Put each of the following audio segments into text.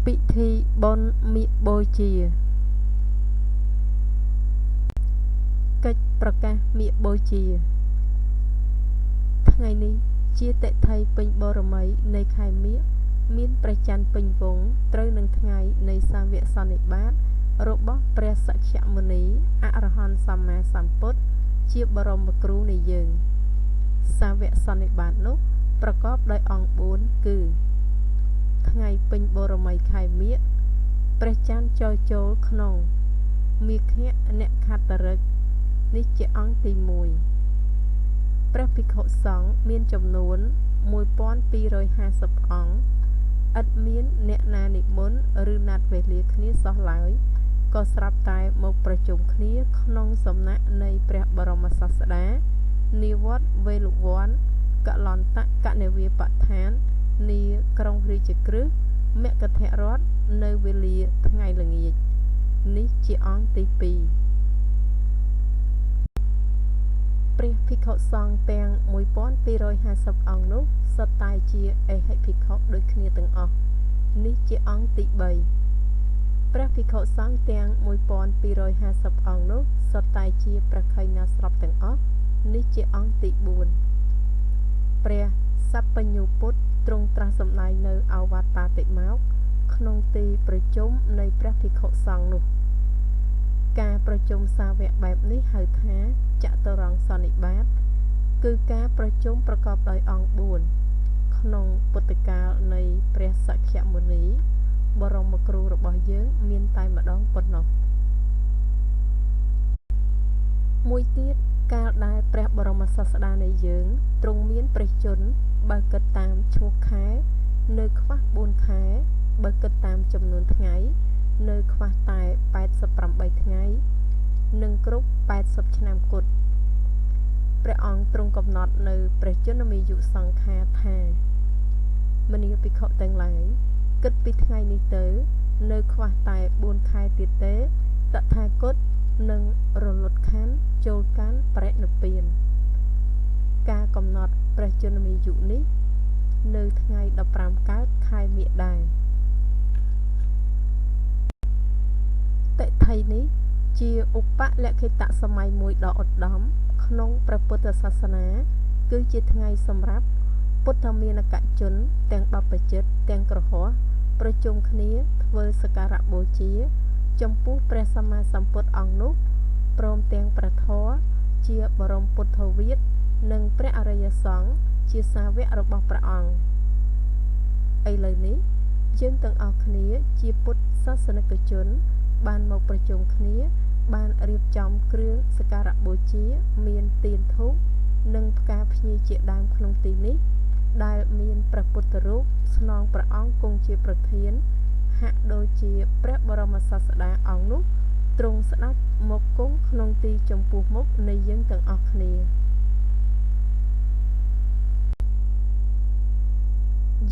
ពិធីបុណ្យមាឃបូជាកិច្ចប្រកាសមាឃបូជាថ្ងៃនេះជាតិថិពេញបូរមីនៃខែមាឃមានព្រះច័ន្ទពេញវង្សត្រូវនឹងថ្ងៃនៃសាវកសន្និបាតរបស់ព្រះសក្យមុនីអរហន្តសម្មាសម្ពុទ្ធជាបរមគ្រូនៃយើងសាវកសន្និបាតនោះប្រកបដោយអង្គ4គឺថ្ងៃពេញបូរមីខែមាឃព្រះច័ន្ទចចូលក្នុងមាឃអ្នកខត្តរិកនេះជាអង្គទី1ព្រះភិក្ខុសង្ឃមានចំនួន1250អង្គឥតមានអ្នកណានិមន្តឬណាត់វេលាគ្នាសោះឡើយក៏ស្រាប់តែមកប្រជុំគ្នាក្នុងសំណាក់នៃព្រះបរមសាស្តានាវត្តវេលវ័នកលន្តកនិវាបដ្ឋាននាក្រុងរាជក្រឹស្មគធរដ្ឋនៅវេលាថ្ងៃល្ងាចនេះជាអង្គទី2ព្រះភិក្ខុសង្ឃទាំង1250អង្គនោះសុទ្ធតែជាអេហិភិក្ខុដូចគ្នាទាំងអស់នេះជាអង្គទី3ព្រះភិក្ខុសង្ឃទាំង1250អង្គនោះសុទ្ធតែជាព្រះខៃណាស្របទាំងអស់នេះជាអង្គទី4ព្រះសัพបញ្ញូពុទ្ធទ្រង់ត្រាស់សម្ដែងនៅអវត្តតិមោក្ខក្នុងទីប្រជុំនៃព្រះភិក្ខុសង្ឃនោះការប្រជុំសាវកបែបនេះហៅថាចតុរង្គសន្និបាតគឺការប្រជុំប្រកបដោយអង្គ4ក្នុងពុទ្ធកាលនៃព្រះសក្យមុនីបរមគ្រូរបស់យើងមានតែម្ដងប៉ុណ្ណោះមួយទៀតកាលដែលព្រះបរមសាស្តានៃយើងទ្រង់មានព្រះជន្មបើគិតតាមឈ្មោះខែនៅខ្វះ4ខែបើគិតតាមចំនួនថ្ងៃនៅខ្វះតែ88ថ្ងៃនិងគ្រប់80ឆ្នាំគត់ព្រះអង្គទ្រង់កំណត់នៅព្រះជន្មាយុសង្ខារថាមនាភិក្ខុទាំងឡាយគិតពីថ្ងៃនេះទៅនៅខ្វះតែ4ខែទៀតទេតថាគតនឹងរលត់ខណ្ឌចូលកាន់បរិនិព្វានការកំណត់ព្រះជន្មាយុនេះនៅថ្ងៃ15កើតខែមិថដែរតិថិនេះជាឧបលក្ខិតសម័យមួយដ៏ឧត្តមក្នុងព្រះពុទ្ធសាសនាគឺជាថ្ងៃសម្រាប់ពុទ្ធមានកជនទាំងបព្វជិតទាំងក្រហមប្រជុំគ្នាធ្វើសក្ការៈបូជាចំពោះព្រះសម្មាសម្ពុទ្ធអង្គនោះព្រមទាំងព្រះធម៌ជាបរមពុទ្ធវាទនិងព្រះអរិយសង្ឃជាសាវករបស់ព្រះអង្គឥឡូវនេះយើងទាំងអស់គ្នាជាពុទ្ធសាសនិកជនបានមកប្រជុំគ្នាបានរៀបចំគ្រឿងសក្ការៈបូជាមានទៀនធូបនិងផ្កាភ្ញីជាដើមក្នុងទីនេះដែលមានព្រះពុទ្ធរូបស្នងព្រះអង្គគង់ជាប្រធានហាក់ដូចជាព្រះបរមសាស្តាអង្គនោះទ្រង់ស្ដេចមកគង់ក្នុងទីចំពោះមុខនៃយើងទាំងអស់គ្នា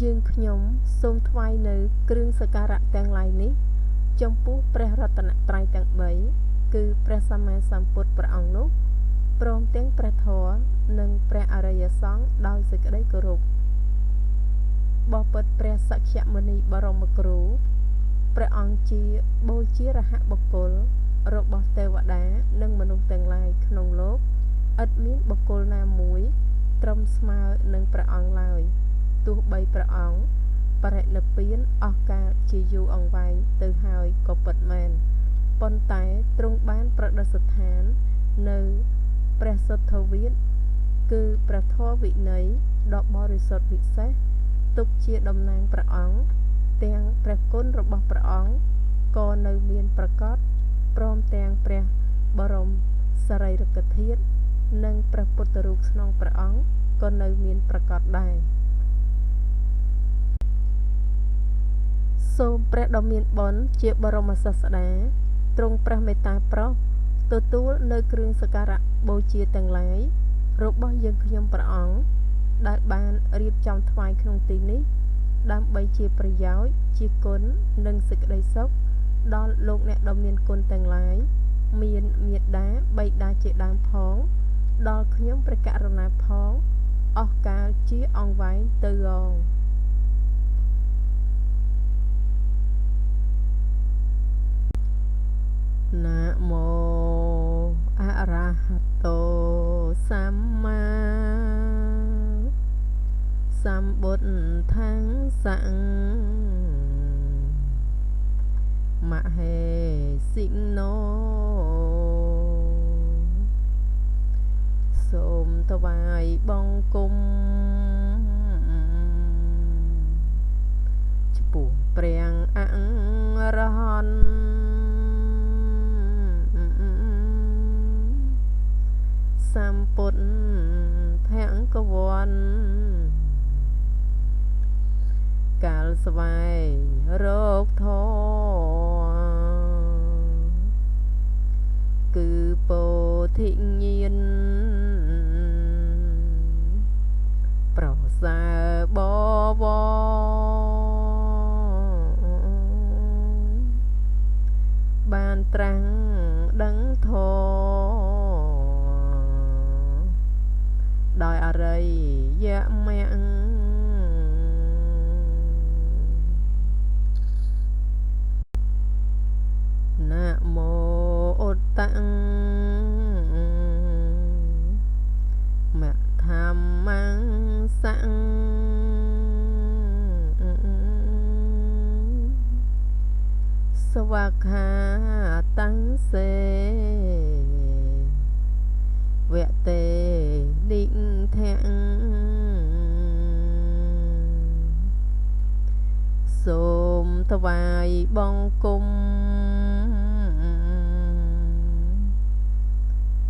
យើងខ្ញុំសូមថ្វាយនៅគ្រឿងសក្ការៈទាំងឡាយនេះចំពោះព្រះរតនត្រ័យទាំង3គឺព្រះសម្មាសម្ពុទ្ធព្រះអង្គនោះព្រមទាំងព្រះធម៌និងព្រះអរិយសង្ឃដោយសេចក្តីគោរពបបិទ្ធព្រះសក្យមុនីបរមគ្រូព្រះអង្គជាបូជារហបុគ្គលរបស់ទេវតានិងមនុស្សទាំងឡាយក្នុងលោកឥតមានបុគ្គលណាមួយត្រឹមស្មើនឹងព្រះអង្គឡើយទោះបីព្រះអង្គបរិនិព្វានអស់កាលជាយូរអង្វែងទៅហើយក៏ពិតមែនប៉ុន្តែទ្រង់បានប្រឌិស្ថាននៅព្រះសុទ្ធវាទគឺព្រះធម៌វិន័យដ៏បរិសុទ្ធវិសេសទុកជាតំណាងព្រះអង្គទាំងព្រះគុណរបស់ព្រះអង្គក៏នៅមានប្រកបព្រមទាំងព្រះបរមសារីរិកធាតុនិងព្រះពុទ្ធរូបស្នងព្រះអង្គក៏នៅមានប្រកបដែរសូមព្រះដ៏មានបុណ្យជាបរមសាស្តាទ្រង់ព្រះមេត្តាប្រោសទទួលនៅគ្រឿងសក្ការៈបូជាទាំងឡាយរបស់យើងខ្ញុំព្រះអង្គដែលបានរៀបចំថ្វាយក្នុងទីនេះដើម្បីជាប្រយោជន៍ជាគុណនិងសេចក្តីសុខដល់លោកអ្នកដ៏មានគុណទាំងឡាយមានមេត្តាបិតាជាដើមផងដល់ខ្ញុំព្រះករុណាផងអស់កាលជាអង្វែងទៅរង สังมะเฮสิงโนសូមថ្វាយបង្គំចំពោះព្រះអរហន្តសម្ពុទ្ធភង្គវន្តកាលស្វែងរកធម៌គឺពោធិញ្ញាណប្រសើរបវរបានត្រាំងដឹងធម៌ដោយអរិយមគ្គណាមោឧត្តង្គមធម្មសង្ឃសវខាតੰសេវតេនិធੰសូមថ្វាយបង្គំ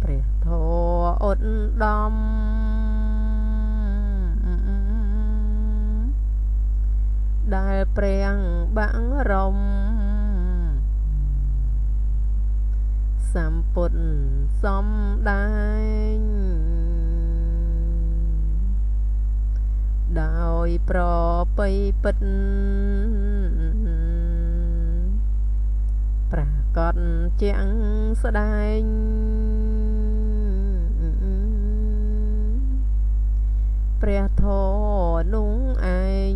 ព្រះធម៌ឧត្តមដែលព្រះបង្រំសម្ពុទ្ធសំដែងដោយប្រពៃពិតប្រាកដជាក់ស្ដែងព្រះធម៌នោះឯង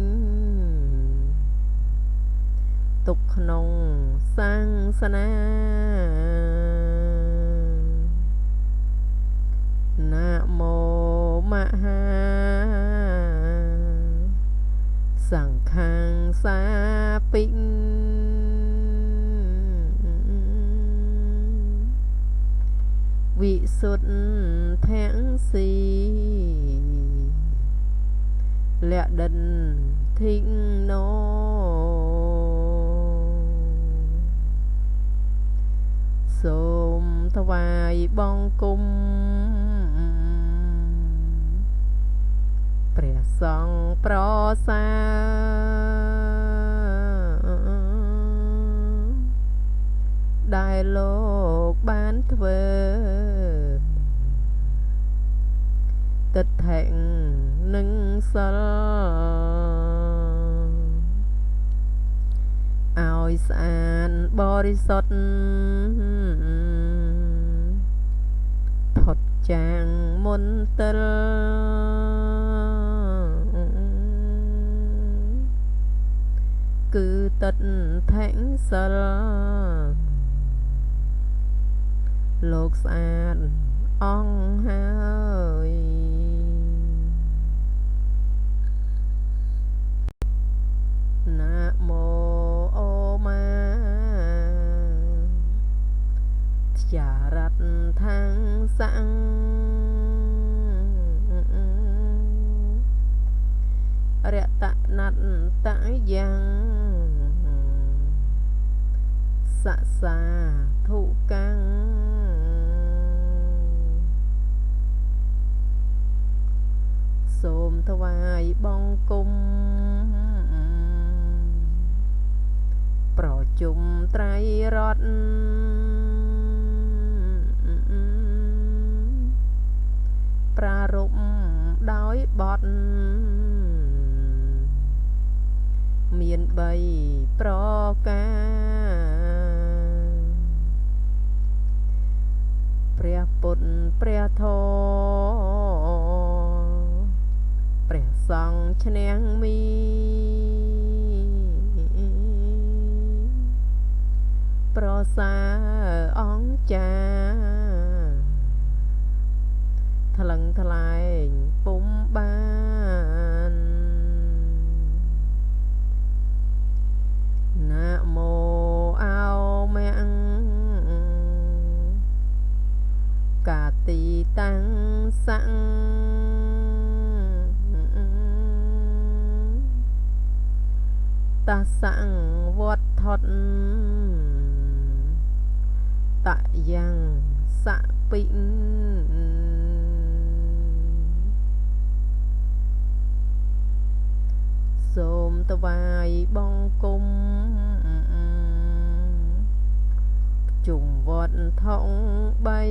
ទុកក្នុងសាសនាណាមោមហាសង្ឃាំសាពិវិសុទ្ធធាំងស៊ីលក្ខិនធីងណោសូមថ្វាយបង្គំព្រះសង្ឃប្រសើរដែលលោកបានធ្វើទិដ្ឋិនិងសិលឲ្យស្អាតបរិសុទ្ធផុតចាងមន្ទិលគឺទិដ្ឋិសិលលោកស្អាតអង្គហើយណាមោអូមាចារតថាំងសង្ឃរតនតយ៉ាងសសាធុកាំងសូមថ្វាយបង្គំប្រជុំត្រៃរតន៍ប្រារព្ធដោយបទមាន3ប្រការព្រះពុទ្ធព្រះធម៌ព្រះសង្ឃឈ្នះមីប្រសើរអង្គចាថ្លឹងថ្លែងពុំបាន តាសាំងវត្តថត់តយ៉ាងសៈពិសូមថ្វាយបង្គំជុំវត្តថងបី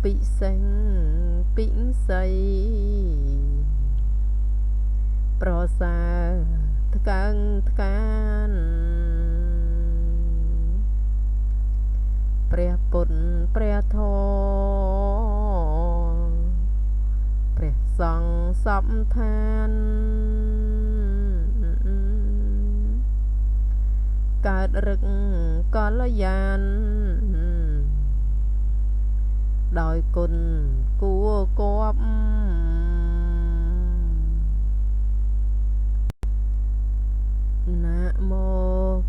ពិសេសពិសីប្រសើរថ្កើងថ្កានព្រះពុទ្ធព្រះធម៌ព្រះសង្ឃសពឋានកើតរឹកកល្យានដោយគុណគួរគប់ណាមោ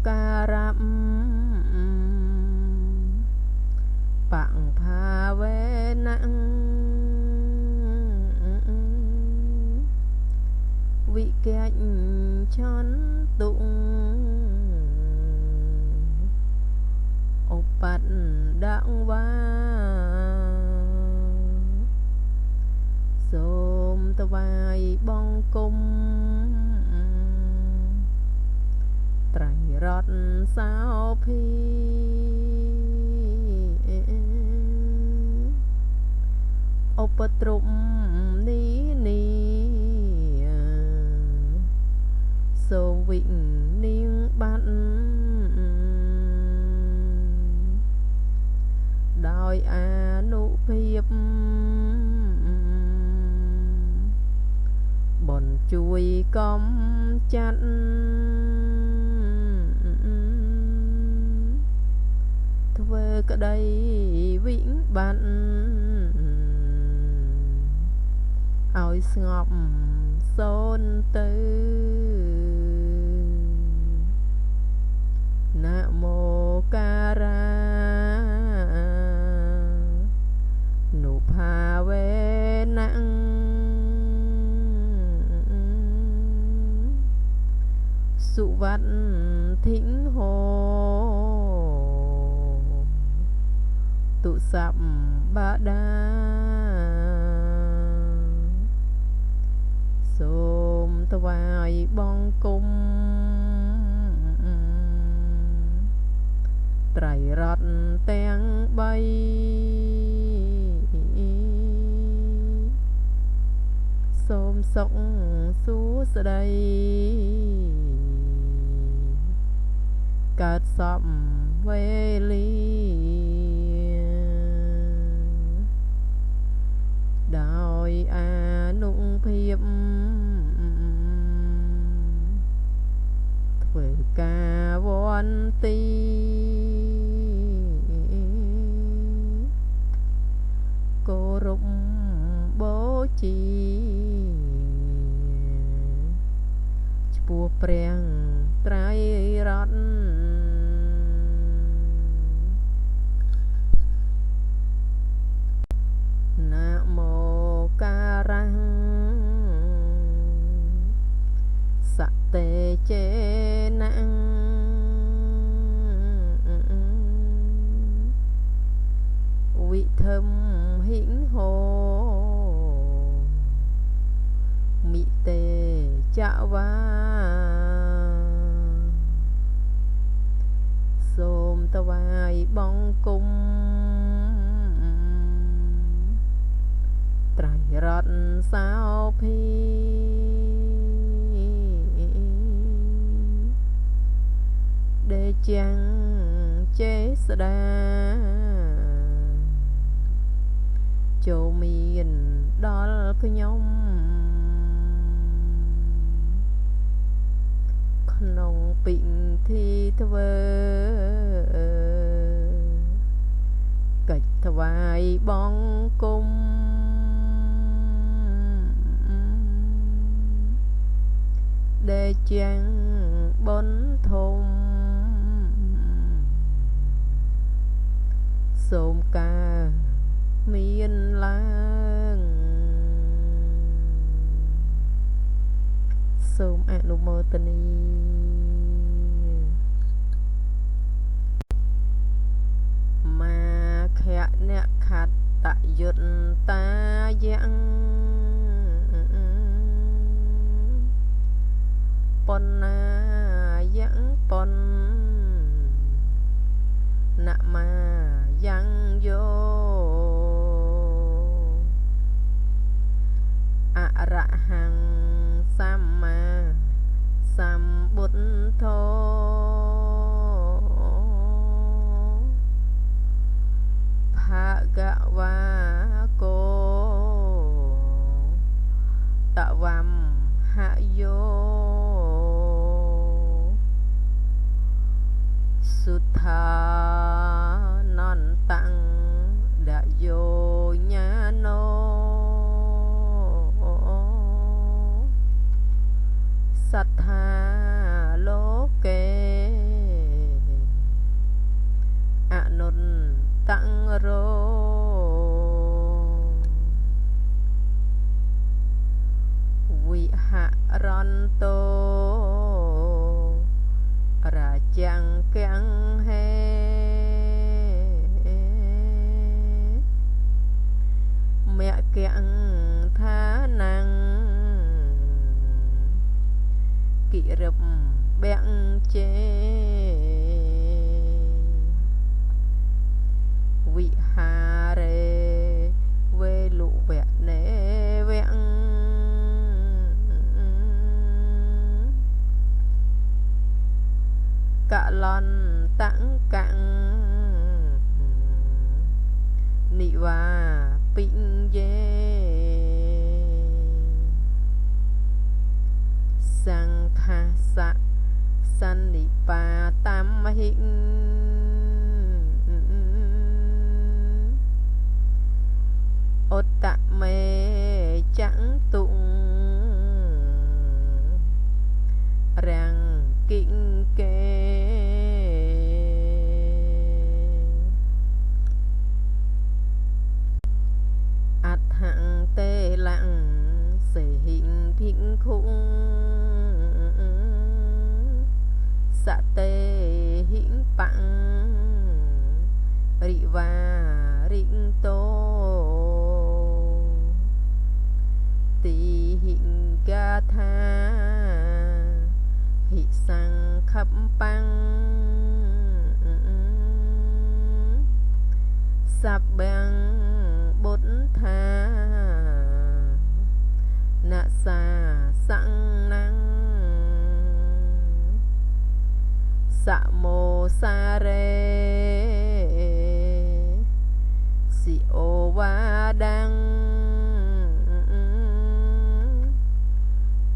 ការៈបង្ផាវេណវិកេច្ឆន្តុឧបត្តដង្វាសូមថ្វាយបង្គំត្រៃរតន៍សោភីឧបទ្រពនីនីសូមវិនាងបាត់ដោយអនុភាពបុណ្យជួយកំចាត់ធ្វើក្តីវិបត្តិឲ្យស្ងប់សូន្យទៅណាមោការៈនុផាវេណសុវត្ថិធិហោទុសព្វបាដាសូមថ្វាយបង្គំត្រៃរតន៍ទាំងបីសូមសុខសួស្តីកើតសពវេលាដោយអនុភាពធ្វើការវន្ទីគោរពបូជាឆ្ពោះព្រះត្រៃរតន៍ណាមោការៈសតេចេណវិធមហិង្ហោមិតេចវាសូមថ្វាយបង្គំត្រៃរតន៍សោភីដេជាងចេស្តាចូលមានដល់ខ្ញុំក្នុងពិធីធ្វើកិច្ចថ្វាយបង្គំដេជាងបុណ្យធំសូមការមានឡើង សូមអនុមោទនាមាខៈអ្នកខត្តយុត្តតាយ៉ាងប៉ុណ្ណាយ៉ាងប៉ុនណមាយ៉ាងយោអរហង្គសម្មាសម្ពុទ្ធោភគវ៉ាកោតវមហយោសុថានន្តੰដយោញាណោសត្ថាលោកេអនុត្តੰរោវិហរន្តោរាជាំងកាំងហេមគ្គថានੰគិរិបបែងជេវិហារេវេលុវៈនេវៈកលន្តੰកੰនិវាពិញ្ញេសង្ខាសៈសន្និបាតំហិឧត្តមេចន្ទុរាំងគិង្កេអដ្ឋន្តេលੰសេហិភិក្ខុសតេហិបੰរិវារិតោទីហិកាថាហិសង្ខបੰសព្វੰបុទ្ធានសាសੰណੰសមោសារេសិអូវាដੰ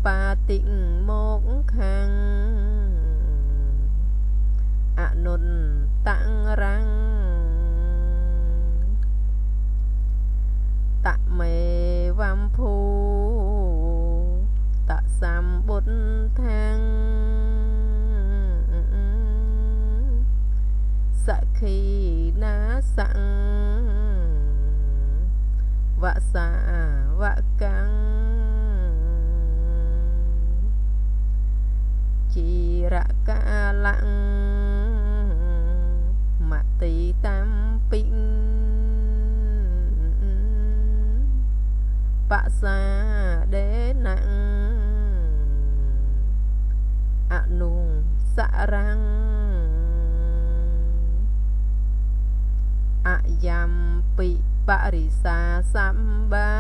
បាតិមកខាំងអនុត្តੰរੰតមេវំភូតសម្បុទ្ធាំសខីណាសੰវសាវកੰជីរកាលੰមតិតំពិបសាដេណੰអនុសរੰអយំពិបរិសាសម្បា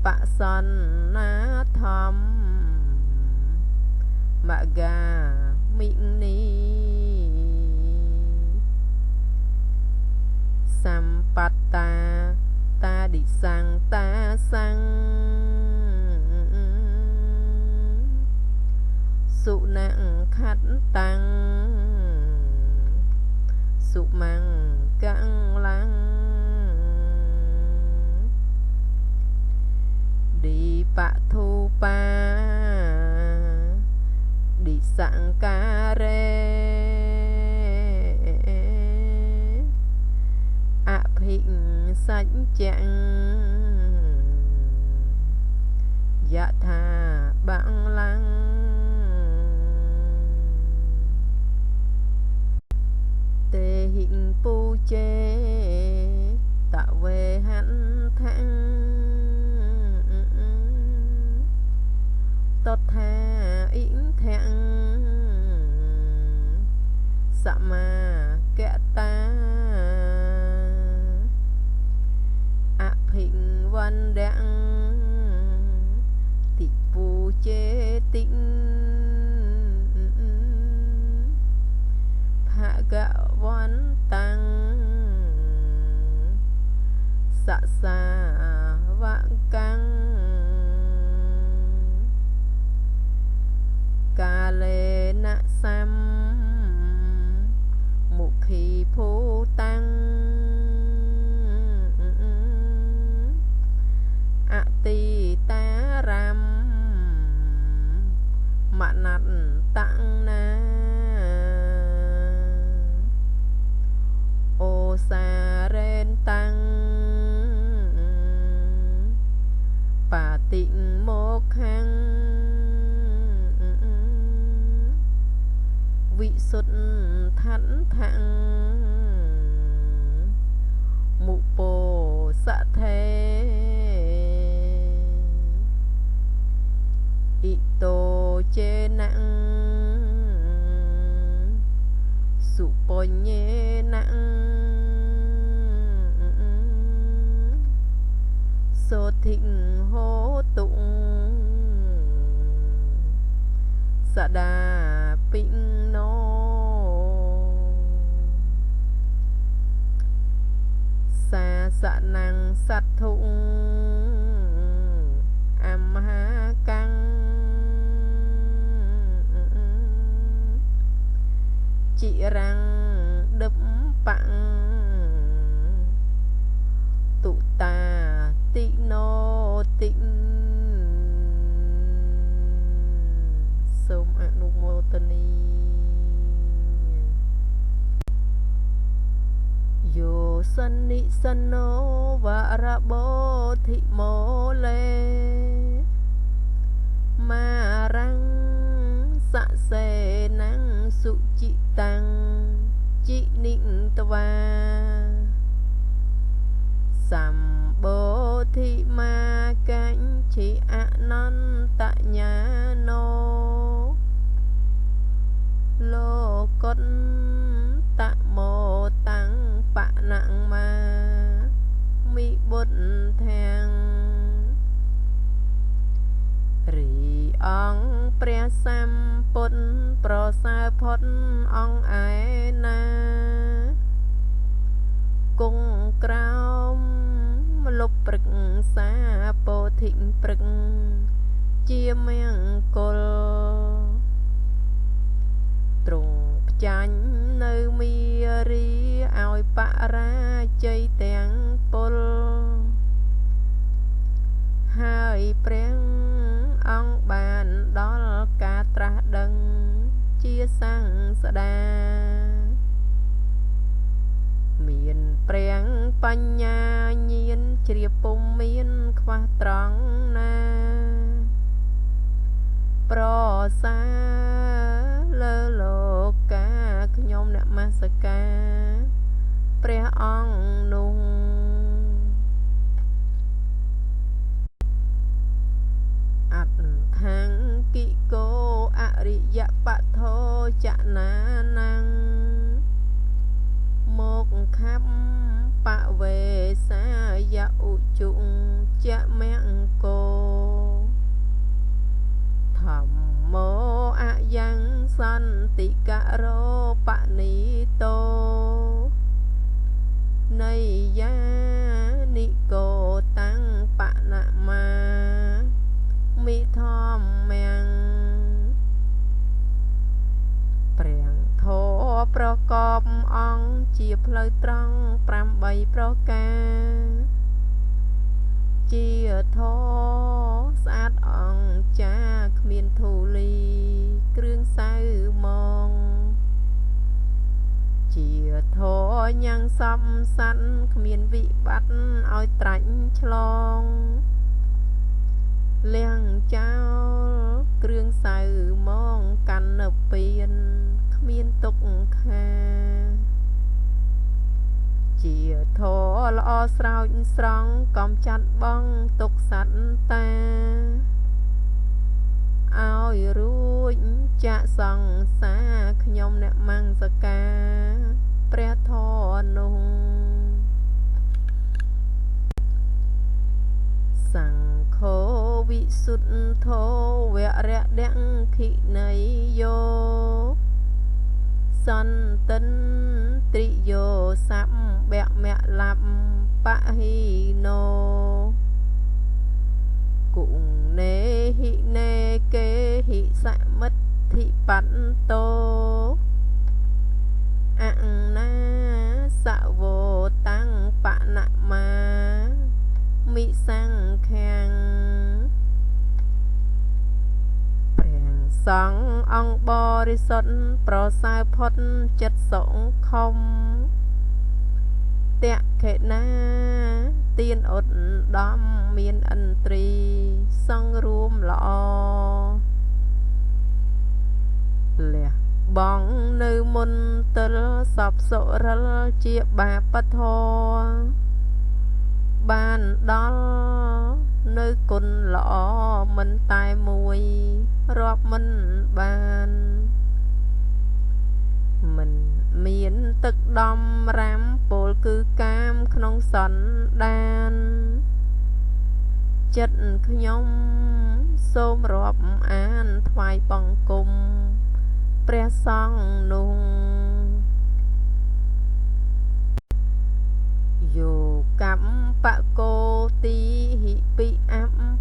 បសន្នាធម្មមកាមិនីសម្បត្តាតាឌិសង្តាសੰសុណង្ខត្តੰសុមង្គលੰឌីបធុបាឌិសង្ការេអភិសច្ចੰ យថាបាំងឡាំងទេហិងពូជេតវេហន្ថាំងតថាអ៊ីងធាំងសមាកតាអភិវណ្ដៈតិពូជេតិភគវន្តੰសសាវកੰកាលេនសំមុខីភូតੰអតិតារំមណត្តੰណាអូសារេនតੰបាតិមកខੰវិសុទ្ធដ្ឋੰមុពោសថេអ៊ីតូជេណੰសុបញ្ញេណੰសូធិហោតុសដាពិណោសាសនੰសត្ថុអមហាកੰจิรังដឹមបੰតុតាតិណោតិសូមអនុមោទនីយោសនិសណោវរបោធិមោលេមារੰសសេណੰសុចិតੰจิនិតវាសម្បោធិមាកញ្ឆិអនន្តញ្ញាណោលោកុត្តមោតੰបណੰមាមិបុទ្ធាំងរីអង្គព្រះសម្ពុទ្ធប្រសើរផុតអង្គឯណាគង់ក្រោមលុបព្រឹក្សាពោធិព្រឹកជាមង្គលទ្រង់ផ្ចាញ់នៅមីរីឲ្យបរាជ័យទាំងពលហើយព្រះអង្គបានដល់ការត្រាស់ដឹងជាសង្សដាមានព្រះបញ្ញាញាណជ្រាបពុំមានខ្វះត្រង់ណាប្រសាលើលោកាខ្ញុំនមស្ការព្រះអង្គនោះអដ្ឋังគិកោអរិយបថោចនាណੰមកខាប់បវេសាយឧជុចមង្គោធម្មោអយ៉ាងសន្តិករោបនិតោនៃយានិកោតាំងបណមាមិធម្មំព្រះធម៌ប្រកបអង្គជាផ្លូវត្រង់8ប្រការជាធម៌ស្អាតអង្គចាគ្មានធូលីគ្រឿងសៅមងជាធម៌ញ៉ាំងសំសាន់គ្មានវិបត្តិឲ្យត្រាច់ឆ្លង លៀងចោលគ្រឿងសៅមកកាន់នៅពៀនគ្មានទុកខាជាធរល្អស្រោចស្រង់កំចាត់បងទុកសត្វតាឲ្យរួចចាក់សង្សារខ្ញុំអ្នកមង្សការព្រះធរនោះសង្ឃោវិសុទ្ធោវរៈដង្ឃិន័យយោសន្តិនត្រិយោស័ព្ទបមលัបហិណោគុងនេហិនេកេហិសមិទ្ធិបន្តោអណាសវោតាំងបណមាមិសង្ឃាំងព្រះសង្ឃអង្គបរិសុទ្ធប្រសើរផុតចិត្តសង្ឃមតខេណាទានឧត្តមមានឥន្ទ្រីសង្ឃរួមល្អលះបងនៅមុនទិលសពសុរិលជាបាបធរបានដល់នៅគុណល្អមិនតែមួយរាប់មិនបានមិនមានទឹកដំរាំពោលគឺកាមក្នុងសន្តានចិត្តខ្ញុំសូមរាប់អានថ្វាយបង្គំព្រះសង្ឃនោះយោកម្មបកោទីហិពិអ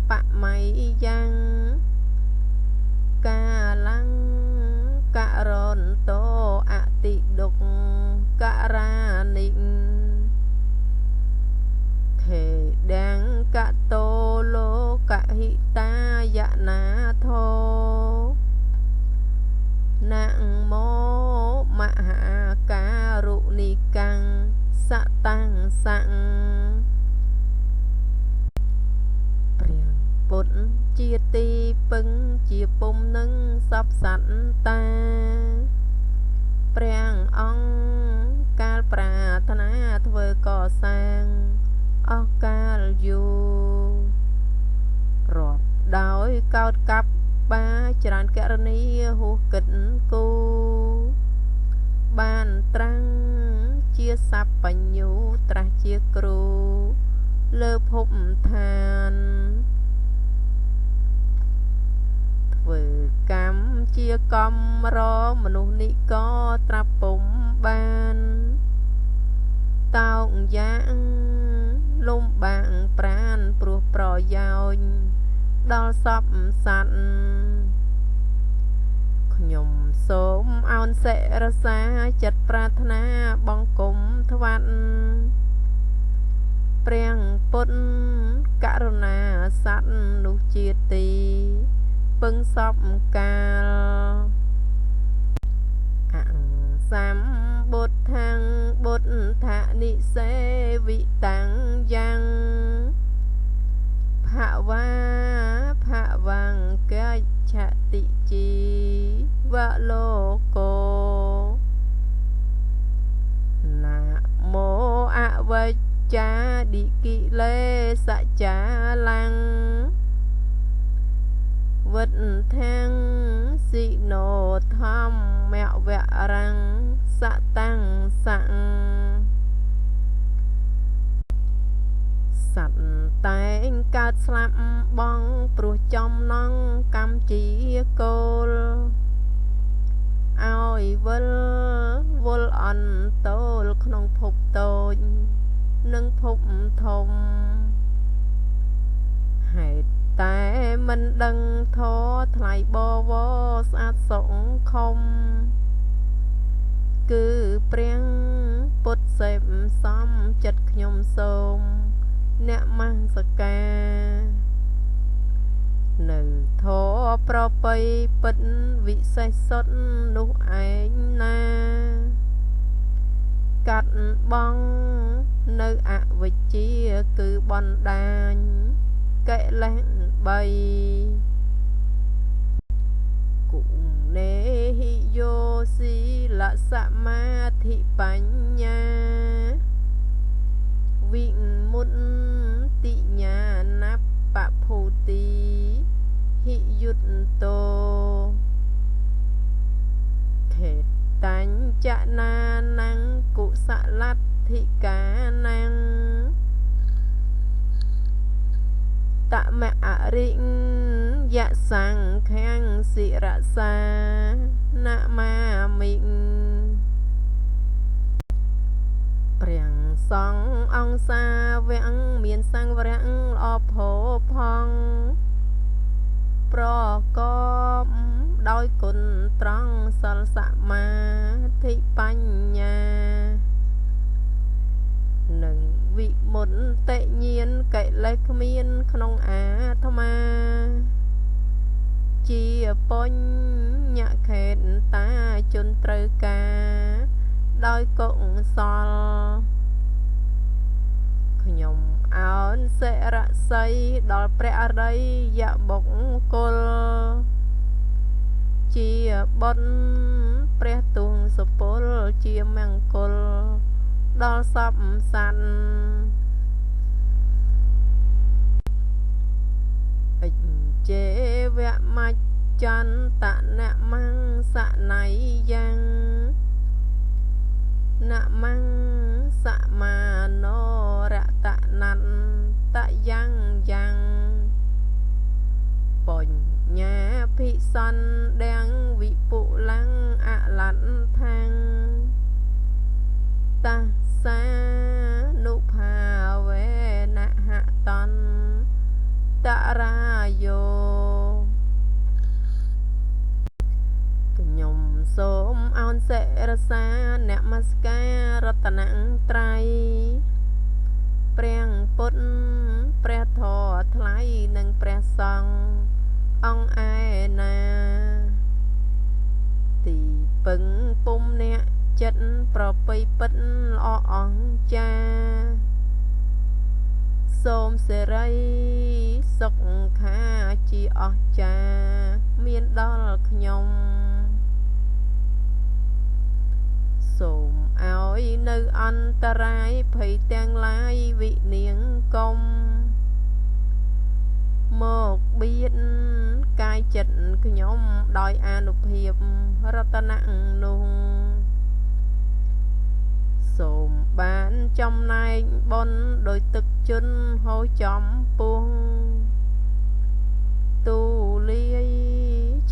បម័យយ៉ាងកាលੰករន្តោអតិដុក្ករានិខេដាំងកតោលោកហិតាយនាធោណាមោមហាការុណិកាំងសតាំងសੰព្រះពុទ្ធជាទីពឹងជាពុំនឹងសពសត្វតាព្រះអង្គកាលប្រាថ្នាធ្វើកសាងអស់កាលយូររាប់ដោយកោតកាប់បាច្រើនករណីហួសគិតគូបានត្រាំងជាសัพបញ្ញូត្រាស់ជាគ្រូលើភពឋានធ្វើកម្មជាកំរមនុស្សនិកត្រាប់ពុំបានតោកយ៉ាងលំបាកប្រានព្រោះប្រយោជន៍ដល់សពសត្វខ្ញុំសូមអោនសិរសាចិត្តប្រាថ្នាបង្គំថ្វាត់ព្រះពុទ្ធករុណាសត្វនោះជាទីពឹងសពកាលអង្សម្បុទ្ធាំបុទ្ថនិសេវិតាំងយ៉ាងភវ៉ាភវង្កច្ឆតិជីវលោកោណាមោអវិជ្ចាឌិកិលេសច្ចាលੰវិទ្ធាំសិណោធម្មវរੰសតាំងសੰសត្វតែងកើតស្លាប់បងព្រោះចំណងកម្មជាគោលឲ្យវិលវល់អន្តោលក្នុងភពតូចនិងភពធំហេតុតែមិនដឹងធម៌ថ្លៃបវរស្អាតសង្ឃមគឺព្រះពុទ្ធសេពសំចិត្តខ្ញុំសូមអ្នកមង្សការនៅធម៌ប្រពៃពិតវិសេសសុទ្ធនោះឯងណាកាត់បងនៅអវិជ្ជាគឺបណ្ដាញកិលេស 3គុណេហិយោស៊ីលសមាធិបញ្ញាវិមុតតិញ្ញាណបភូតិហិយុត្តតោខេតាញ់ចណានังគុសលទ្ធិកានังតមៈអរិយសង្ឃាំងសិរសានមាមិព្រះសង្ឃអង្គសាវៈមានសង្វរៈល្អផូរផង់ប្រកបដោយគុណត្រង់សិលសមាធិបញ្ញានិងវិមុតតិញាណកិលេសគ្មានក្នុងអាត្មាជាបញ្ញខេតតាជនត្រូវការដោយកុសលខ្ញុំអោនសិរស័យដល់ព្រះអរិយបុគ្គលជាបុត្រព្រះទងសុពលជាមង្គលដល់សពសត្វអិជេវមច្ចន្តនមង្សណៃយ៉ាងនមង្សមាណោរតនន្តយ៉ាងយ៉ាងបញ្ញាភិសន្តាំងវិពុលੰអលន្ថាំងតាសានុផាវេនហតន្តរាយោខ្ញុំសូមអោនសិរសានមស្ការរតនត្រ័យព្រះពុទ្ធព្រះធម៌ថ្លៃនិងព្រះសង្ឃអង្គឯណាទីពឹងពុំអ្នកចិត្តប្រពៃពិតល្អអង្គចាសូមសេរីសុខាជាអស្ចារ្យមានដល់ខ្ញុំសូមឲ្យនៅអន្តរាយភ័យទាំងឡាយវិនាងកុំមកបៀតកាយចិត្តខ្ញុំដោយអានុភាពរតនៈនោះសូមបានចំណែកបុណ្យដោយទឹកជន់ហូរចំពោះទូលាយ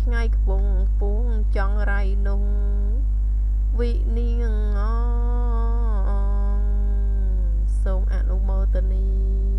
ឆ្ងាយខ្ពង់ពួងចង់រៃនោះវិនាងសូមអនុមោទនា